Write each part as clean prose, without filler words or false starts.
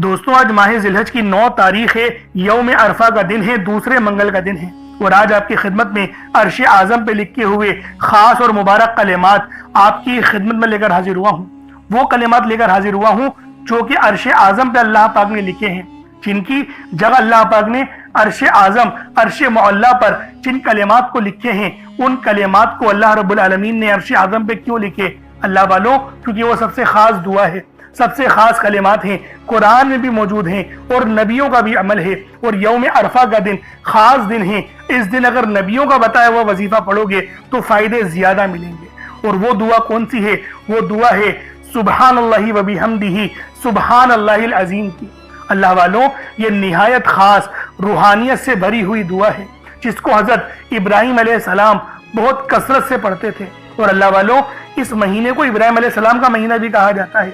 دوستوں آج ماہ ذوالحج کی 9 تاریخ ہے، یوم عرفہ کا دن ہے، دوسرے منگل کا دن ہے، اور آج آپ کی خدمت میں عرش اعظم پہ لکھے ہوئے خاص اور مبارک کلمات آپ کی خدمت میں لے کر حاضر ہوا ہوں۔ وہ کلمات لے کر حاضر ہوا ہوں جو کہ عرش اعظم پہ اللہ پاک نے لکھے ہیں، جن کی جگہ اللہ پاک نے عرش اعظم، عرش معلیٰ پر جن کلمات کو لکھے ہیں، ان کلمات کو اللہ رب العالمین نے عرش اعظم پہ کیوں لکھے؟ اللہ والوں، کیونکہ وہ سب سے خاص دعا ہے، سب سے خاص کلمات ہیں، قرآن میں بھی موجود ہیں اور نبیوں کا بھی عمل ہے، اور یوم عرفہ کا دن خاص دن ہے۔ اس دن اگر نبیوں کا بتایا ہوا وظیفہ پڑھو گے تو فائدے زیادہ ملیں گے، اور وہ دعا کون سی ہے؟ وہ دعا ہے سبحان اللہ و بحمدہ سبحان اللہ العظیم کی۔ اللہ والوں، یہ نہایت خاص روحانیت سے بھری ہوئی دعا ہے، جس کو حضرت ابراہیم علیہ السلام بہت کثرت سے پڑھتے تھے۔ اور اللہ والوں، اس مہینے کو ابراہیم علیہ السلام کا مہینہ بھی کہا جاتا ہے،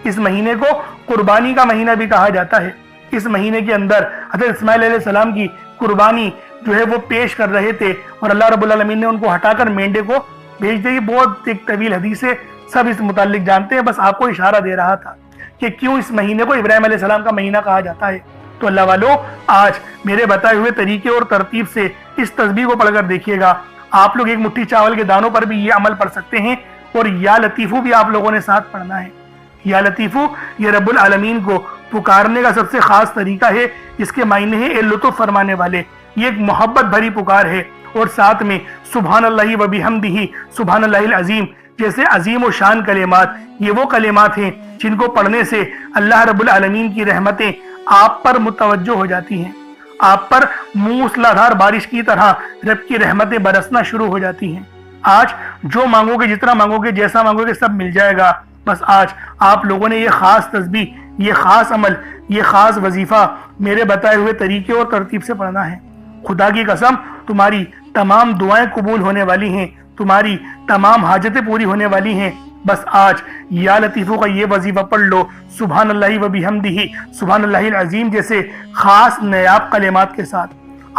اس مہینے کو قربانی کا مہینہ بھی کہا جاتا ہے۔ اس مہینے کے اندر حضرت اسماعیل علیہ السلام کی قربانی جو ہے وہ پیش کر رہے تھے، اور اللہ رب العالمین نے ان کو ہٹا کر مینڈے کو بھیج دی۔ بہت ایک طویل حدیث ہے، سب اس متعلق جانتے ہیں، بس آپ کو اشارہ دے رہا تھا کہ کیوں اس مہینے کو ابراہیم علیہ السلام کا مہینہ کہا جاتا ہے۔ تو اللہ والوں، آج میرے بتائے ہوئے طریقے اور ترتیب سے اس تسبیح کو پڑھ کر دیکھیے گا۔ آپ لوگ ایک مٹھی چاول کے دانوں پر بھی یہ عمل پڑھ سکتے ہیں، اور یا لطیفو بھی آپ لوگوں نے ساتھ پڑھنا ہے۔ یا لطیفو یہ رب العالمین کو پکارنے کا سب سے خاص طریقہ ہے، جس کے معنی ہے اے لطف فرمانے والے۔ یہ ایک محبت بھری پکار ہے، اور ساتھ میں سبحان اللہ و بحمدہ سبحان اللہ العظیم جیسے عظیم و شان کلمات، یہ وہ کلمات ہیں جن کو پڑھنے سے اللہ رب العالمین کی رحمتیں آپ پر متوجہ ہو جاتی ہیں، آپ پر موسلادھار بارش کی طرح رب کی رحمتیں برسنا شروع ہو جاتی ہیں۔ آج جو مانگو گے، جتنا مانگو گے، جیسا مانگو گے، سب مل جائے گا۔ بس آج آپ لوگوں نے یہ خاص تسبیح، یہ خاص عمل، یہ خاص وظیفہ میرے بتائے ہوئے طریقے اور ترتیب سے پڑھنا ہے۔ خدا کی قسم، تمہاری تمام دعائیں قبول ہونے والی ہیں، تمہاری تمام حاجتیں پوری ہونے والی ہیں۔ بس آج یا لطیفوں کا یہ وظیفہ پڑھ لو، سبحان اللہ و بحمدہ سبحان اللہ العظیم جیسے خاص نیاب کلمات کے ساتھ۔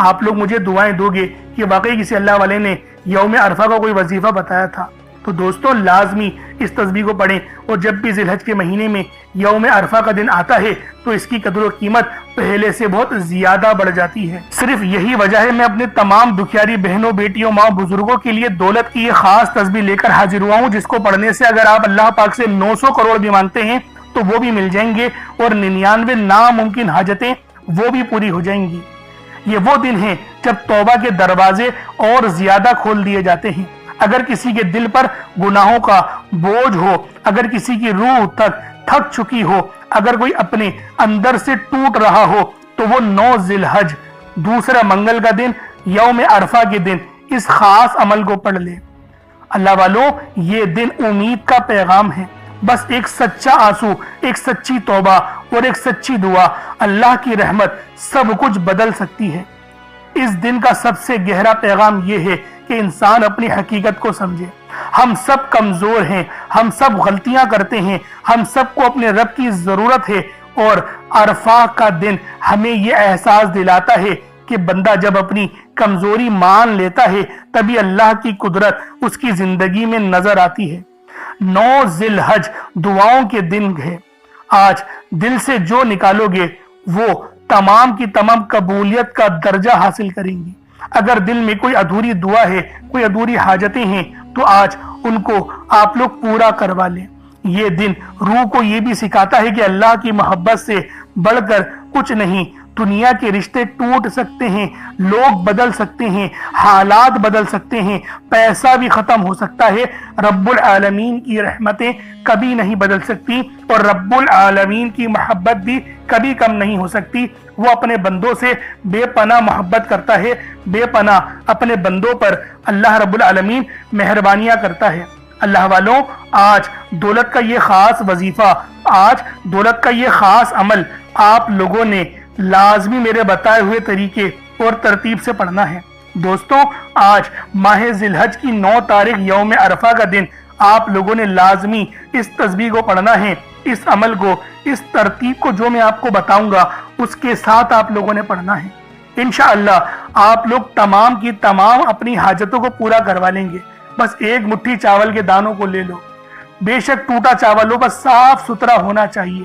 آپ لوگ مجھے دعائیں دو گے کہ واقعی کسی اللہ والے نے یوم عرفہ کا کوئی وظیفہ بتایا تھا۔ تو دوستوں، لازمی اس تسبیح کو پڑھیں، اور جب بھی ذی الحج کے مہینے میں یوم عرفہ کا دن آتا ہے تو اس کی قدر و قیمت پہلے سے بہت زیادہ بڑھ جاتی ہے۔ صرف یہی وجہ ہے میں اپنے تمام دکھیاری بہنوں، بیٹیوں، ماں، بزرگوں کے لیے دولت کی یہ خاص تسبیح لے کر حاضر ہوا ہوں، جس کو پڑھنے سے اگر آپ اللہ پاک سے 900 کروڑ بھی مانگتے ہیں تو وہ بھی مل جائیں گے، اور 99 ناممکن حاجتیں وہ بھی پوری ہو جائیں گی۔ یہ وہ دن ہے جب توبہ کے دروازے اور زیادہ کھول دیے جاتے ہیں۔ اگر کسی کے دل پر گناہوں کا بوجھ ہو، اگر کسی کی روح تھک چکی ہو، اگر کوئی اپنے اندر سے ٹوٹ رہا ہو، تو وہ 9 ذی الحج دوسرا منگل کا دن، یوم عرفہ کے دن اس خاص عمل کو پڑھ لے۔ اللہ والوں، یہ دن امید کا پیغام ہے۔ بس ایک سچا آنسو، ایک سچی توبہ اور ایک سچی دعا، اللہ کی رحمت سب کچھ بدل سکتی ہے۔ اس دن کا سب سے گہرا پیغام یہ ہے کہ انسان اپنی حقیقت کو سمجھے۔ ہم سب کمزور ہیں، ہم سب غلطیاں کرتے ہیں، ہم سب کو اپنے رب کی ضرورت ہے، اور عرفہ کا دن ہمیں یہ احساس دلاتا ہے کہ بندہ جب اپنی کمزوری مان لیتا ہے تبھی اللہ کی قدرت اس کی زندگی میں نظر آتی ہے۔ 9 ذی الحج دعاؤں کے دن ہے۔ آج دل سے جو نکالو گے وہ تمام کی تمام قبولیت کا درجہ حاصل کریں گی۔ اگر دل میں کوئی ادھوری دعا ہے، کوئی ادھوری حاجتیں ہیں، تو آج ان کو آپ لوگ پورا کروا لیں۔ یہ دن روح کو یہ بھی سکھاتا ہے کہ اللہ کی محبت سے بڑھ کر کچھ نہیں۔ دنیا کے رشتے ٹوٹ سکتے ہیں، لوگ بدل سکتے ہیں، حالات بدل سکتے ہیں، پیسہ بھی ختم ہو سکتا ہے، رب العالمین کی رحمتیں کبھی نہیں بدل سکتی، اور رب العالمین کی محبت بھی کبھی کم نہیں ہو سکتی۔ وہ اپنے بندوں سے بے پناہ محبت کرتا ہے، بے پناہ اپنے بندوں پر اللہ رب العالمین مہربانیاں کرتا ہے۔ اللہ والوں، آج دولت کا یہ خاص وظیفہ، آج دولت کا یہ خاص عمل آپ لوگوں نے لازمی میرے بتائے ہوئے طریقے اور ترتیب سے پڑھنا ہے۔ دوستوں، آج ماہ ذی الحج کی 9 تاریخ یوم عرفہ کا دن آپ لوگوں نے لازمی اس تسبیح کو پڑھنا ہے، اس عمل کو، اس ترتیب کو جو میں آپ کو بتاؤں گا اس کے ساتھ آپ لوگوں نے پڑھنا ہے۔ انشاءاللہ آپ لوگ تمام کی تمام اپنی حاجتوں کو پورا کروا لیں گے۔ بس ایک مٹھی چاول کے دانوں کو لے لو، بے شک ٹوٹا چاول ہو، بس صاف ستھرا ہونا چاہیے،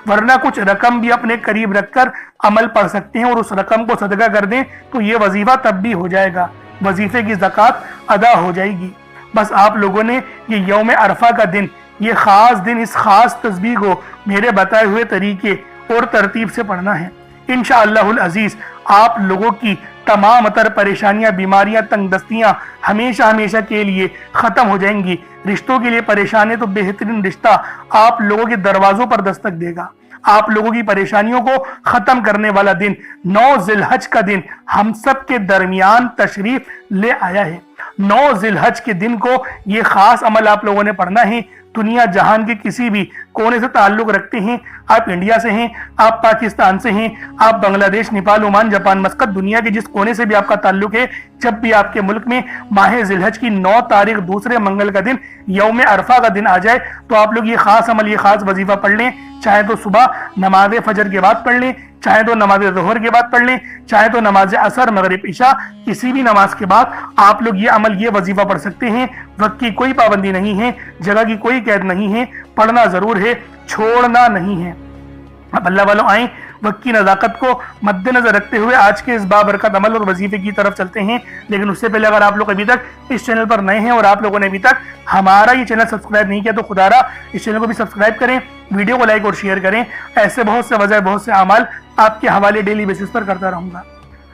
ورنہ کچھ رقم بھی اپنے قریب رکھ کر عمل پڑھ سکتے ہیں اور اس رقم کو صدقہ کر دیں تو یہ وظیفہ تب بھی ہو جائے گا، وظیفے کی زکوٰۃ ادا ہو جائے گی۔ بس آپ لوگوں نے یہ یوم عرفہ کا دن، یہ خاص دن، اس خاص تسبیح کو میرے بتائے ہوئے طریقے اور ترتیب سے پڑھنا ہے۔ انشاءاللہ العزیز آپ لوگوں کی تمام تر پریشانیاں، بیماریاں، تنگ دستیاں ہمیشہ ہمیشہ کے لیے ختم ہو جائیں گی۔ رشتوں کے لیے پریشان ہے تو بہترین رشتہ آپ لوگوں کے دروازوں پر دستک دے گا۔ آپ لوگوں کی پریشانیوں کو ختم کرنے والا دن 9 ذی الحج کا دن ہم سب کے درمیان تشریف لے آیا ہے۔ 9 ذی الحج کے دن کو یہ خاص عمل آپ لوگوں نے پڑھنا ہے۔ دنیا جہان کے کسی بھی کونے سے تعلق رکھتے ہیں، آپ انڈیا سے ہیں، آپ پاکستان سے ہیں، آپ بنگلہ دیش، نیپال، عمان، جاپان، مسقط، دنیا کے جس کونے سے بھی آپ کا تعلق ہے، جب بھی آپ کے ملک میں ماہ ذی الحج کی 9 تاریخ دوسرے منگل کا دن یوم عرفہ کا دن آ جائے تو آپ لوگ یہ خاص عمل، یہ خاص وظیفہ پڑھ لیں۔ چاہے تو صبح نماز فجر کے بعد پڑھ لیں، چاہے تو نماز ظہر کے بعد پڑھ لیں، چاہے تو نماز عصر، مغرب، عشاء، کسی بھی نماز کے بعد آپ لوگ یہ عمل، یہ وظیفہ پڑھ سکتے ہیں۔ وقت کی کوئی پابندی نہیں ہے، جگہ کی کوئی قید نہیں ہے، پڑھنا ضرور ہے، چھوڑنا نہیں ہے۔ اب اللہ والوں آئیں وقت کی نزاکت کو مد نظر رکھتے ہوئے آج کے اس بابرکت عمل اور وظیفے کی طرف چلتے ہیں۔ لیکن اس سے پہلے اگر آپ لوگ ابھی تک اس چینل پر نئے ہیں اور آپ لوگوں نے ابھی تک ہمارا یہ چینل سبسکرائب نہیں کیا تو خدا را اس چینل کو بھی سبسکرائب کریں، ویڈیو کو لائک اور شیئر کریں۔ ایسے بہت سے وظائف، بہت سے اعمال آپ کے حوالے ڈیلی بیسس پر کرتا رہوں گا۔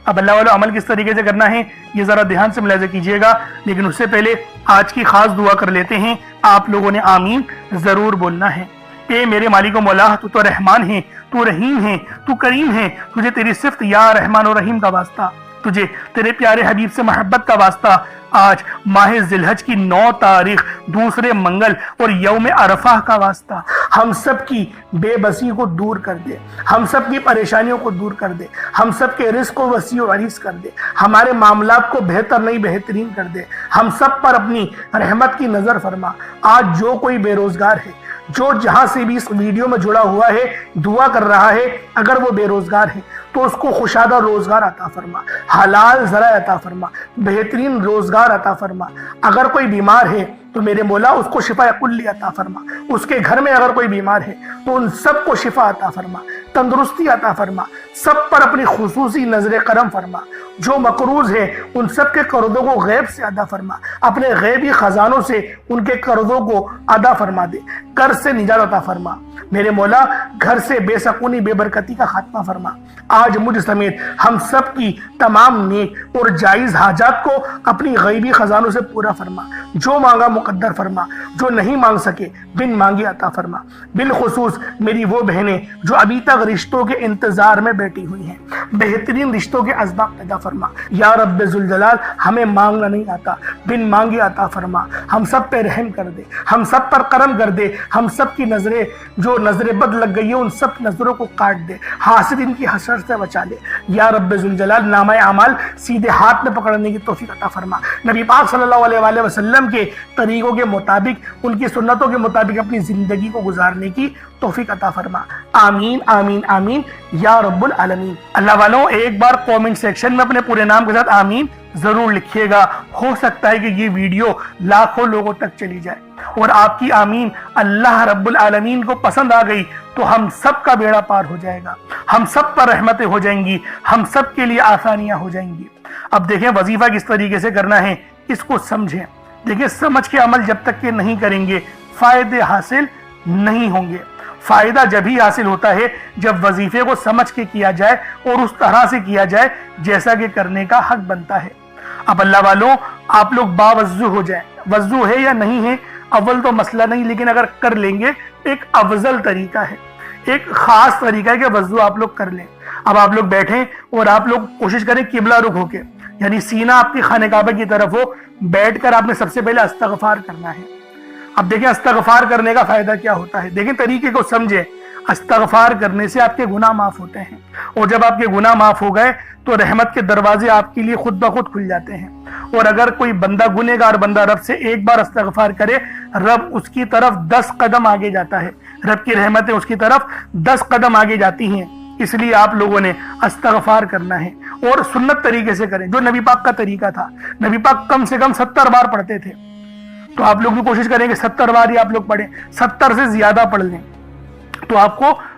اب اللہ والوں عمل کس طریقے سے کرنا ہے یہ ذرا دھیان سے ملاحظہ کیجیے گا، لیکن اس سے پہلے آج کی خاص دعا کر لیتے ہیں۔ آپ لوگوں نے آمین ضرور بولنا ہے۔ اے میرے مالک و مولا، تو تو رحمان ہے، تو رحیم ہے، تو کریم ہے، تجھے تیری صفت یا رحمان و رحیم کا واسطہ، تجھے تیرے پیارے حبیب سے محبت کا واسطہ، آج ماہ ذی الحج کی 9 تاریخ دوسرے منگل اور یوم عرفہ کا واسطہ ہم سب کی بے بسی کو دور کر دے، ہم سب کی پریشانیوں کو دور کر دے، ہم سب کے رزق کو وسیع و عریض کر دے، ہمارے معاملات کو بہتر نہیں بہترین کر دے، ہم سب پر اپنی رحمت کی نظر فرما۔ آج جو کوئی بے روزگار ہے، جو جہاں سے بھی اس ویڈیو میں جڑا ہوا ہے، دعا کر رہا ہے، اگر وہ بے روزگار ہے تو اس کو خوشادہ روزگار عطا فرما، حلال ذرائع عطا فرما، بہترین روزگار عطا فرما۔ اگر کوئی بیمار ہے تو میرے مولا اس کو شفا کلی عطا فرما، اس کے گھر میں اگر کوئی بیمار ہے تو ان سب کو شفا عطا فرما، تندرستی عطا فرما، سب پر اپنی خصوصی نظر کرم فرما۔ جو مقروض ہے ان سب کے قرضوں کو غیب سے ادا فرما، اپنے غیبی خزانوں سے ان کے قرضوں کو ادا فرما دے، قرض سے نجات عطا فرما۔ میرے مولا گھر سے بے سکونی، بے برکتی کا خاتمہ فرما۔ آج مجھ سمیت ہم سب کی تمام نیک اور جائز حاجات کو اپنی غیبی خزانوں سے پورا فرما، جو مانگا مقدر فرما، جو نہیں مانگ سکے بن مانگے عطا فرما۔ بالخصوص میری وہ بہنیں جو ابھی تک رشتوں کے انتظار میں بیٹھی ہوئی ہیں، بہترین رشتوں کے اسباب پیدا فرما۔ یا رب ذوالجلال ہمیں مانگنا نہیں آتا، بن مانگے عطا فرما۔ ہم سب پہ رحم کر دے، ہم سب پر کرم کر دے، ہم سب کی نظریں جو نظر بد لگ گئی ہے ان سب نظروں کو کاٹ دے، حاسد ان کی حسرت سے بچا لے۔ یا رب ذوالجلال نامہ اعمال سیدھے ہاتھ میں پکڑنے کی توفیق عطا فرما۔ نبی پاک صلی اللہ علیہ وآلہ وسلم کے طریقوں کے مطابق، ان کی سنتوں کے مطابق اپنی زندگی کو گزارنے کی توفیق عطا فرما۔ آمین آمین آمین یا رب العالمین۔ اللہ والوں ایک بار کومنٹ سیکشن میں اپنے پورے نام کے ساتھ آمین ضرور لکھیے گا۔ ہو سکتا ہے کہ یہ ویڈیو لاکھوں لوگوں تک چلی جائے اور آپ کی آمین اللہ رب العالمین کو پسند آ گئی تو ہم سب کا بیڑا پار ہو جائے گا، ہم سب پر رحمتیں ہو جائیں گی، ہم سب کے لیے آسانیاں ہو جائیں گی۔ اب دیکھیں وظیفہ کس طریقے سے کرنا ہے، اس کو سمجھیں۔ دیکھیں سمجھ کے عمل جب تک کہ نہیں کریں گے فائدے حاصل نہیں ہوں گے۔ فائدہ جب ہی حاصل ہوتا ہے جب وظیفے کو سمجھ کے کیا جائے اور اس طرح سے کیا جائے جیسا کہ کرنے کا حق بنتا ہے۔ اب اللہ والوں آپ لوگ باوضو ہو جائیں، وضو ہے یا نہیں ہے اول تو مسئلہ نہیں، لیکن اگر کر لیں گے ایک افضل طریقہ ہے، ایک خاص طریقہ ہے کہ وضو آپ لوگ کر لیں۔ اب آپ لوگ بیٹھیں اور آپ لوگ کوشش کریں قبلہ رخ ہو کے، یعنی سینہ آپ کی خانہ کعبہ کی طرف ہو، بیٹھ کر آپ نے سب سے پہلے استغفار کرنا ہے۔ اب دیکھیں استغفار کرنے کا فائدہ کیا ہوتا ہے، دیکھیں طریقے کو سمجھیں۔ استغفار کرنے سے آپ کے گناہ معاف ہوتے ہیں، اور جب آپ کے گناہ معاف ہو گئے تو رحمت کے دروازے آپ کے لیے خود بخود کھل جاتے ہیں۔ اور اگر کوئی بندہ گنہگار بندہ رب سے ایک بار استغفار کرے، رب اس کی طرف 10 قدم آگے جاتا ہے، رب کی رحمتیں اس کی طرف 10 قدم آگے جاتی ہیں۔ اس لیے آپ لوگوں نے استغفار کرنا ہے اور سنت طریقے سے کریں، جو نبی پاک کا طریقہ تھا۔ نبی پاک کم سے کم 70 بار پڑھتے تھے، تو آپ لوگ بھی کوشش کریں کہ 70 بار ہی آپ لوگ پڑھیں، 70 سے زیادہ پڑھ لیں تو آپ کو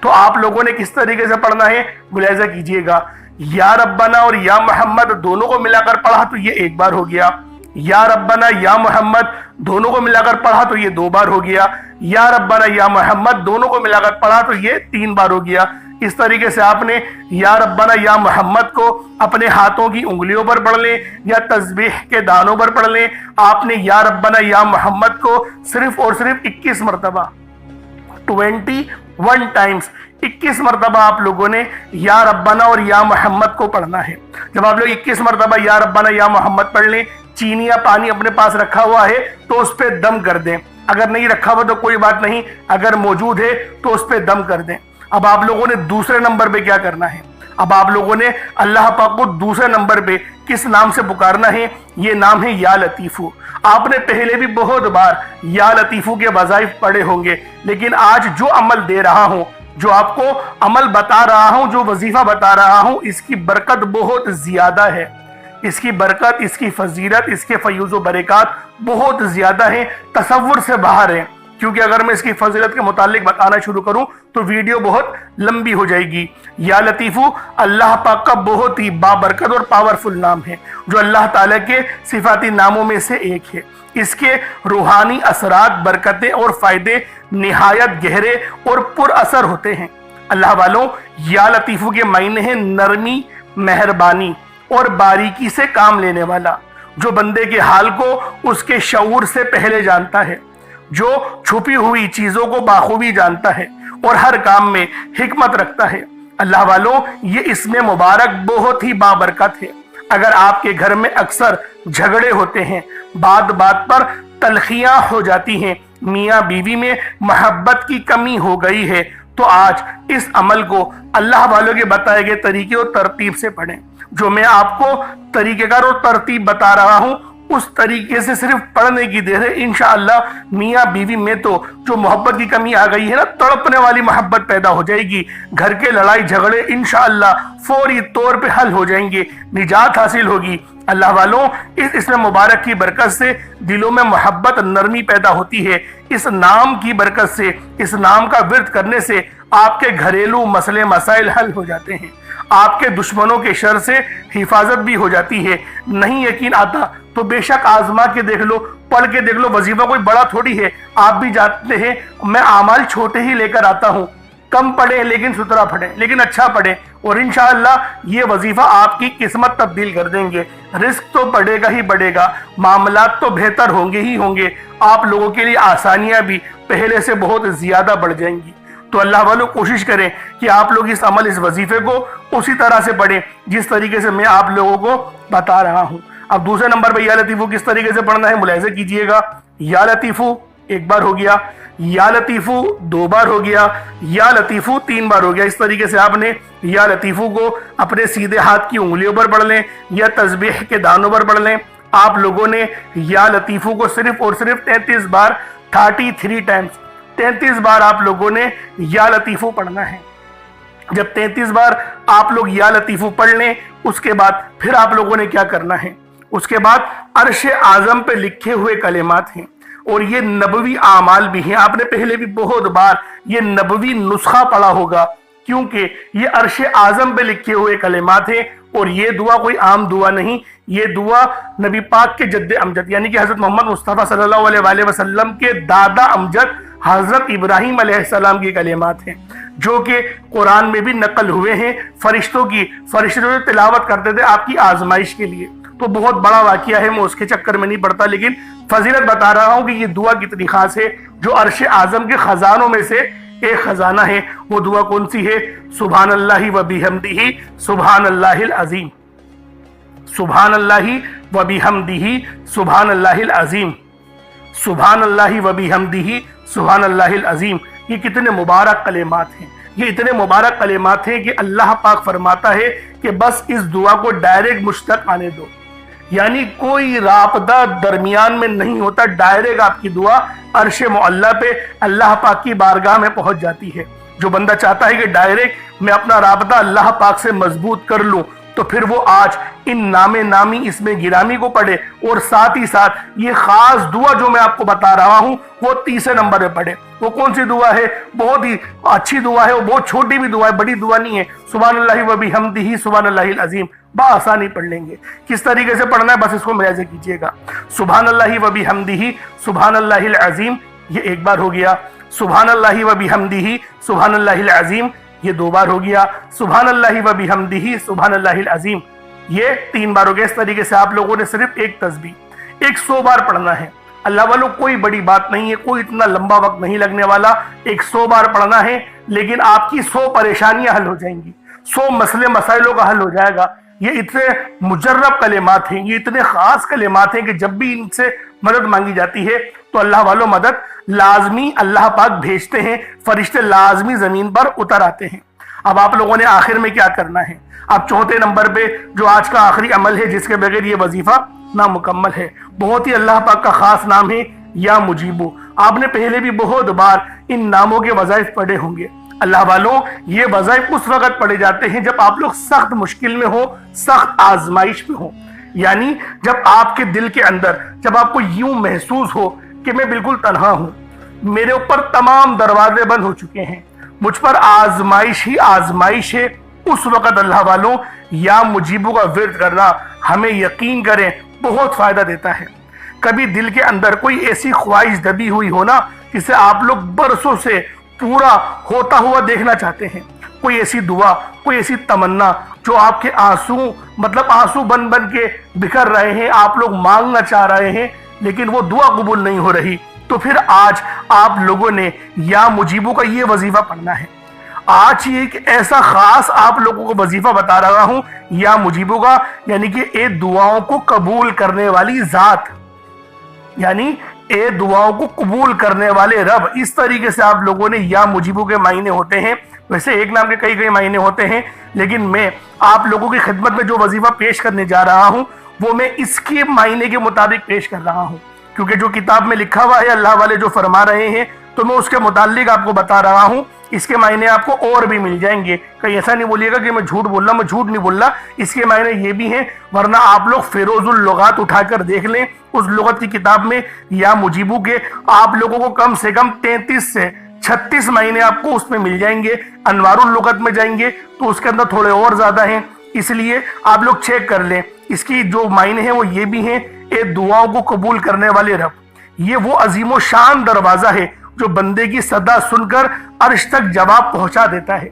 تو آپ لوگوں نے کس طریقے سے پڑھنا ہے ملاحظہ کیجئے گا. یا ربنا اور یا محمد دونوں کو ملا کر پڑھا تو یہ ایک بار ہو گیا. یا ربنا یا محمد دونوں کو ملا کر پڑھا تو یہ 2 بار ہو گیا. یا ربنا یا محمد دونوں کو ملا کر پڑھا تو یہ 3 بار ہو گیا. اس طریقے سے آپ نے یا ربنا یا محمد کو اپنے ہاتھوں کی انگلیوں پر پڑھ لیں یا تسبیح کے دانوں پر پڑھ لیں. آپ نے یا ربنا یا محمد کو صرف اور صرف 21 مرتبہ 21 ٹائمز 21 مرتبہ آپ لوگوں نے یا ربنا اور یا محمد کو پڑھنا ہے. جب آپ لوگ 21 مرتبہ یا ربنا یا محمد پڑھ لیں، چینی یا پانی اپنے پاس رکھا ہوا ہے تو اس پہ دم کر دیں. اگر نہیں رکھا ہوا تو کوئی بات نہیں، اگر موجود ہے تو اس پہ دم کر دیں. اب آپ لوگوں نے دوسرے نمبر پہ کیا کرنا ہے؟ اب آپ لوگوں نے اللہ پاک کو دوسرے نمبر پہ کس نام سے پکارنا ہے؟ یہ نام ہے یا لطیفو. آپ نے پہلے بھی بہت بار یا لطیفو کے وظائف پڑھے ہوں گے، لیکن آج جو عمل دے رہا ہوں، جو آپ کو عمل بتا رہا ہوں، جو وظیفہ بتا رہا ہوں، اس کی برکت بہت زیادہ ہے. اس کی برکت، اس کی فضیلت، اس کے فیوز و برکات بہت زیادہ ہیں، تصور سے باہر ہیں. کیونکہ اگر میں اس کی فضیلت کے متعلق بتانا شروع کروں تو ویڈیو بہت لمبی ہو جائے گی. یا لطیفو اللہ پاک کا بہت ہی بابرکت اور پاورفل نام ہے، جو اللہ تعالیٰ کے صفاتی ناموں میں سے ایک ہے. اس کے روحانی اثرات، برکتیں اور فائدے نہایت گہرے اور پر اثر ہوتے ہیں. اللہ والوں، یا لطیفو کے معنی ہیں نرمی، مہربانی اور باریکی سے کام لینے والا، جو بندے کے حال کو اس کے شعور سے پہلے جانتا ہے، جو چھپی ہوئی چیزوں کو بخوبی جانتا ہے اور ہر کام میں حکمت رکھتا ہے. اللہ والوں، یہ اسم مبارک بہت ہی بابرکت ہے. اگر آپ کے گھر میں اکثر جھگڑے ہوتے ہیں، بات بات پر تلخیاں ہو جاتی ہیں، میاں بیوی میں محبت کی کمی ہو گئی ہے، تو آج اس عمل کو اللہ والوں کے بتائے گئے طریقے اور ترتیب سے پڑھیں. جو میں آپ کو طریقہ کار اور ترتیب بتا رہا ہوں، اس طریقے سے صرف پڑھنے کی دیر ہے. انشاءاللہ میاں بیوی میں تو جو محبت کی کمی آ گئی ہے نا، تڑپنے والی محبت پیدا ہو جائے گی. گھر کے لڑائی جھگڑے انشاءاللہ فوری طور پہ حل ہو جائیں گے، نجات حاصل ہوگی. اللہ والوں، اس اسم مبارک کی برکت سے دلوں میں محبت، نرمی پیدا ہوتی ہے. اس نام کی برکت سے، اس نام کا ورد کرنے سے آپ کے گھریلو مسئلے مسائل حل ہو جاتے ہیں. آپ کے دشمنوں کے شر سے حفاظت بھی ہو جاتی ہے. نہیں یقین آتا تو بے شک آزما کے دیکھ لو، پڑھ کے دیکھ لو. وظیفہ کوئی بڑا تھوڑی ہے، آپ بھی جانتے ہیں میں اعمال چھوٹے ہی لے کر آتا ہوں. کم پڑھیں لیکن ستھرا پڑھیں، لیکن اچھا پڑھیں، اور انشاءاللہ یہ وظیفہ آپ کی قسمت تبدیل کر دیں گے. رزق تو بڑھے گا ہی بڑھے گا، معاملات تو بہتر ہوں گے ہی ہوں گے، آپ لوگوں کے لیے آسانیاں بھی پہلے سے بہت زیادہ بڑھ جائیں گی. تو اللہ والوں، کوشش کریں کہ آپ لوگ اس عمل، اس وظیفے کو اسی طرح سے پڑھیں جس طریقے سے میں آپ لوگوں کو بتا رہا ہوں. اب دوسرے نمبر پہ یا لطیفو کس طریقے سے پڑھنا ہے ملاحظہ کیجئے گا. یا لطیفو 1 بار ہو گیا، یا لطیفو 2 بار ہو گیا، یا لطیفو 3 بار ہو گیا. اس طریقے سے آپ نے یا لطیفو کو اپنے سیدھے ہاتھ کی انگلیوں پر پڑھ لیں یا تسبیح کے دانوں پر پڑھ لیں. آپ لوگوں نے یا لطیفو کو صرف اور صرف 33 بار 33 ٹائمز 33 بار آپ لوگوں نے یا لطیفو پڑھنا ہے. جب 33 بار آپ لوگ یا لطیفو پڑھ لیں، اس کے بعد پھر آپ لوگوں نے کیا کرنا ہے؟ اس کے بعد عرش اعظم پہ لکھے ہوئے کلمات ہیں، اور یہ نبوی اعمال بھی ہیں. آپ نے پہلے بھی بہت بار یہ نبوی نسخہ پڑھا ہوگا، کیونکہ یہ عرش اعظم پہ لکھے ہوئے کلمات ہیں. اور یہ دعا کوئی عام دعا نہیں، یہ دعا نبی پاک کے جد امجد یعنی کہ حضرت محمد مصطفیٰ صلی اللہ علیہ وآلہ وسلم کے دادا امجد حضرت ابراہیم علیہ السلام کی کلمات ہیں، جو کہ قرآن میں بھی نقل ہوئے ہیں. فرشتے جو تلاوت کرتے تھے آپ کی آزمائش کے لیے. تو بہت بڑا واقعہ ہے، میں اس کے چکر میں نہیں پڑتا، لیکن فضیلت بتا رہا ہوں کہ یہ دعا کتنی خاص ہے. جو عرش اعظم کے خزانوں میں سے ایک خزانہ ہے، وہ دعا کون سی ہے؟ سبحان اللہ و بحمدہ سبحان اللہ العظیم. سبحان اللہ و بحمدہ سبحان اللہ العظیم. سبحان اللہ و بحمدہ سبحان اللہ العظیم. یہ کتنے مبارک کلمات ہیں، یہ اتنے مبارک کلمات ہیں کہ اللہ پاک فرماتا ہے کہ بس اس دعا کو ڈائریکٹ مجھ تک آنے دو. یعنی کوئی رابطہ درمیان میں نہیں ہوتا، ڈائریکٹ آپ کی دعا عرش معلیٰ پہ اللہ پاک کی بارگاہ میں پہنچ جاتی ہے. جو بندہ چاہتا ہے کہ ڈائریکٹ میں اپنا رابطہ اللہ پاک سے مضبوط کر لوں، تو پھر وہ آج ان نام نامی اس میں گرامی کو پڑھے، اور ساتھ ہی ساتھ یہ خاص دعا جو میں آپ کو بتا رہا ہوں وہ تیسرے نمبر پہ پڑھے۔ وہ کون سی دعا ہے؟ بہت ہی اچھی دعا ہے، وہ بہت چھوٹی بھی دعا ہے، بڑی دعا نہیں ہے۔ سبحان اللہ و بحمدہ سبحان اللہ العظیم بآسانی پڑھ لیں گے۔ کس طریقے سے پڑھنا ہے بس اس کو ملاحظہ کیجئے گا۔ سبحان اللہ و بحمدہ سبحان اللہ العظیم، یہ ایک بار ہو گیا۔ سبحان اللہ و بحمدہ سبحان اللہ العظیم، یہ دو بار ہو گیا۔ سبحان اللہ و بحمدہ سبحان اللہ العظیم، یہ تین بار ہو گیا۔ اس طریقے سے آپ لوگوں نے صرف ایک تسبیح 100 بار پڑھنا ہے۔ اللہ والوں کوئی بڑی بات نہیں ہے، کوئی اتنا لمبا وقت نہیں لگنے والا، 100 بار پڑھنا ہے، لیکن آپ کی 100 پریشانیاں حل ہو جائیں گی، 100 مسئلے مسائلوں کا حل ہو جائے گا۔ یہ اتنے مجرب کلمات ہیں، یہ اتنے خاص کلمات ہیں کہ جب بھی ان سے مدد مانگی جاتی ہے تو اللہ والوں مدد لازمی اللہ پاک بھیجتے ہیں، فرشتے لازمی زمین پر اتر آتے ہیں۔ اب آپ لوگوں نے آخر میں کیا کرنا ہے؟ اب چوتھے نمبر پہ جو آج کا آخری عمل ہے جس کے بغیر یہ وظیفہ نامکمل ہے، بہت ہی اللہ پاک کا خاص نام ہے یا مجیبو۔ آپ نے پہلے بھی بہت بار ان ناموں کے وظائف پڑھے ہوں گے۔ اللہ والوں یہ وظائف اس وقت پڑھے جاتے ہیں جب آپ لوگ سخت مشکل میں ہو، سخت آزمائش میں ہو، یعنی جب آپ کے دل کے اندر جب آپ کو یوں محسوس ہو کہ میں بالکل تنہا ہوں، میرے اوپر تمام دروازے بند ہو چکے ہیں، مجھ پر آزمائش ہی آزمائش ہے، اس وقت اللہ والوں یا مجیبو کا ورد کرنا ہمیں یقین کریں بہت فائدہ دیتا ہے۔ کبھی دل کے اندر کوئی ایسی خواہش دبی ہوئی ہو نا جسے آپ لوگ برسوں سے پورا ہوتا ہوا دیکھنا چاہتے ہیں، کوئی ایسی دعا، کوئی ایسی تمنا جو آپ کے آنسو بن بن کے بکھر رہے ہیں، آپ لوگ مانگنا چاہ رہے ہیں لیکن وہ دعا قبول نہیں ہو رہی، تو پھر آج آپ لوگوں نے یا مجیبو کا یہ وظیفہ پڑھنا ہے۔ آج یہ ایک ایسا خاص آپ لوگوں کو وظیفہ بتا رہا ہوں یا مجیبو کا، یعنی کہ اے دعاؤں کو قبول کرنے والی ذات، یعنی اے دعاؤں کو قبول کرنے والے رب، اس طریقے سے آپ لوگوں نے یا مجیبو کے معنی ہوتے ہیں۔ ویسے ایک نام کے کئی معنی ہوتے ہیں، لیکن میں آپ لوگوں کی خدمت میں جو وظیفہ پیش کرنے جا رہا ہوں وہ میں اس کے معنی کے مطابق پیش کر رہا ہوں، کیونکہ جو کتاب میں لکھا ہوا ہے اللہ والے جو فرما رہے ہیں تو میں اس کے متعلق آپ کو بتا رہا ہوں۔ اس کے معنی آپ کو اور بھی مل جائیں گے، کہیں ایسا نہیں بولیے گا کہ میں جھوٹ بول رہا ہوں، میں جھوٹ نہیں بول رہا، اس کے معنی یہ بھی ہیں، ورنہ آپ لوگ فیروز اللغات اٹھا کر دیکھ لیں، اس لغت کی کتاب میں یا مجیبو کے آپ لوگوں کو کم سے کم 33 سے 36 معنی آپ کو اس میں مل جائیں گے۔ انوار اللغت میں جائیں گے تو اس کے اندر تھوڑے اور زیادہ ہیں، اس لیے آپ لوگ چیک کر لیں۔ اس کی جو معنی ہیں وہ یہ بھی ہیں، اے دعاؤں کو قبول کرنے والے رب، یہ وہ عظیم و شان دروازہ ہے جو بندے کی صدا سن کر عرش تک جواب پہنچا دیتا ہے۔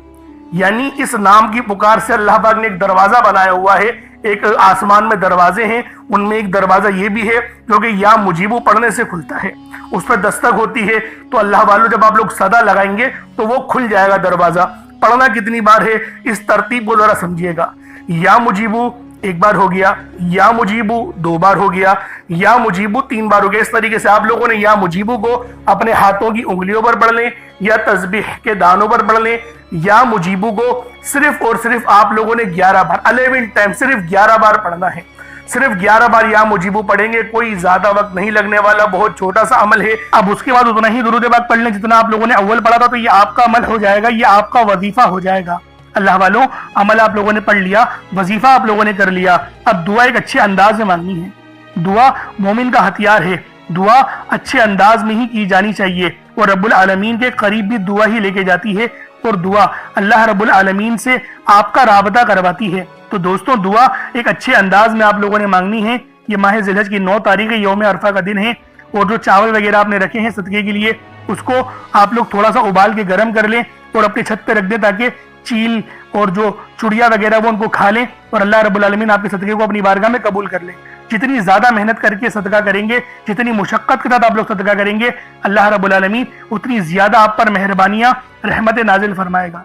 یعنی اس نام کی پکار سے اللہ پاک نے ایک دروازہ بنایا ہوا ہے، ایک آسمان میں دروازے ہیں، ان میں ایک دروازہ یہ بھی ہے جو کہ یا مجیبو پڑھنے سے کھلتا ہے، اس پر دستک ہوتی ہے تو اللہ والوں جب آپ لوگ صدا لگائیں گے تو وہ کھل جائے گا دروازہ۔ پڑھنا کتنی بار ہے اس ترتیب کو ذرا سمجھیے گا۔ یا مجیبو ایک بار ہو گیا، یا مجیبو دو بار ہو گیا، یا مجیبو تین بار ہو گیا۔ اس طریقے سے آپ لوگوں نے یا مجیبو کو اپنے ہاتھوں کی انگلیوں پر پڑھ لیں یا تسبیح کے دانوں پر پڑھ لیں۔ یا مجیبو کو صرف اور صرف آپ لوگوں نے 11 بار 11 ٹائم صرف 11 بار پڑھنا ہے، صرف 11 بار یا مجیبو پڑھیں گے، کوئی زیادہ وقت نہیں لگنے والا، بہت چھوٹا سا عمل ہے۔ اب اس کے بعد اتنا ہی درود پاک پڑھ لیں جتنا آپ لوگوں نے اول پڑھا تھا، تو یہ آپ کا عمل ہو جائے گا، یہ آپ کا وظیفہ ہو جائے گا۔ اللہ والوں عمل آپ لوگوں نے پڑھ لیا، وظیفہ آپ لوگوں نے کر لیا، اب دعا ایک اچھے انداز میں مانگنی ہے۔ دعا مومن کا ہتھیار ہے، دعا اچھے انداز میں ہی کی جانی چاہیے، اور رب العالمین کے قریب بھی دعا ہی لے کے جاتی ہے، اور دعا اللہ رب العالمین سے آپ کا رابطہ کرواتی ہے۔ تو دوستوں دعا ایک اچھے انداز میں آپ لوگوں نے مانگنی ہے۔ یہ ماہ ذی الحج کی 9 تاریخ یوم عرفہ کا دن ہے، اور جو چاول وغیرہ آپ نے رکھے ہیں صدقے کے لیے اس کو آپ لوگ تھوڑا سا ابال کے گرم کر لیں اور اپنی چھت پہ رکھ دیں تاکہ چیل اور جو چڑیا وغیرہ وہ ان کو کھا لیں، اور اللہ رب العالمین آپ کے صدقے کو اپنی بارگاہ میں قبول کر لیں۔ جتنی زیادہ محنت کر کے صدقہ کریں گے، جتنی مشقت کے ساتھ آپ لوگ صدقہ کریں گے، اللہ رب العالمین اتنی زیادہ آپ پر مہربانیاں رحمت نازل فرمائے گا۔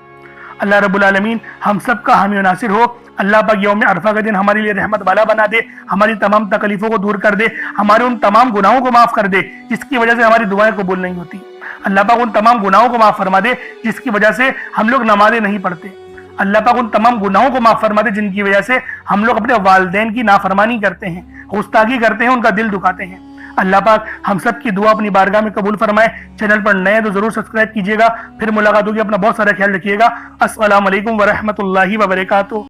اللہ رب العالمین ہم سب کا حامی و ناصر ہو۔ اللہ پاک یوم عرفہ کا دن ہمارے لیے رحمت والا بنا دے، ہماری تمام تکلیفوں کو دور کر دے، ہمارے ان تمام گناہوں کو معاف کر دے جس کی وجہ سے ہماری دعائیں قبول نہیں ہوتی۔ اللہ پاک ان تمام گناہوں کو معاف فرما دے جس کی وجہ سے ہم لوگ نمازیں نہیں پڑھتے۔ اللہ پاک ان تمام گناہوں کو معاف فرما دے جن کی وجہ سے ہم لوگ اپنے والدین کی نافرمانی کرتے ہیں، گستاخی کرتے ہیں، ان کا دل دکھاتے ہیں۔ اللہ پاک ہم سب کی دعا اپنی بارگاہ میں قبول فرمائے۔ چینل پر نئے تو ضرور سبسکرائب کیجیے گا۔ پھر ملاقات ہوگی، اپنا بہت سارا خیال رکھیے گا۔ السلام علیکم ورحمۃ اللہ وبرکاتہ۔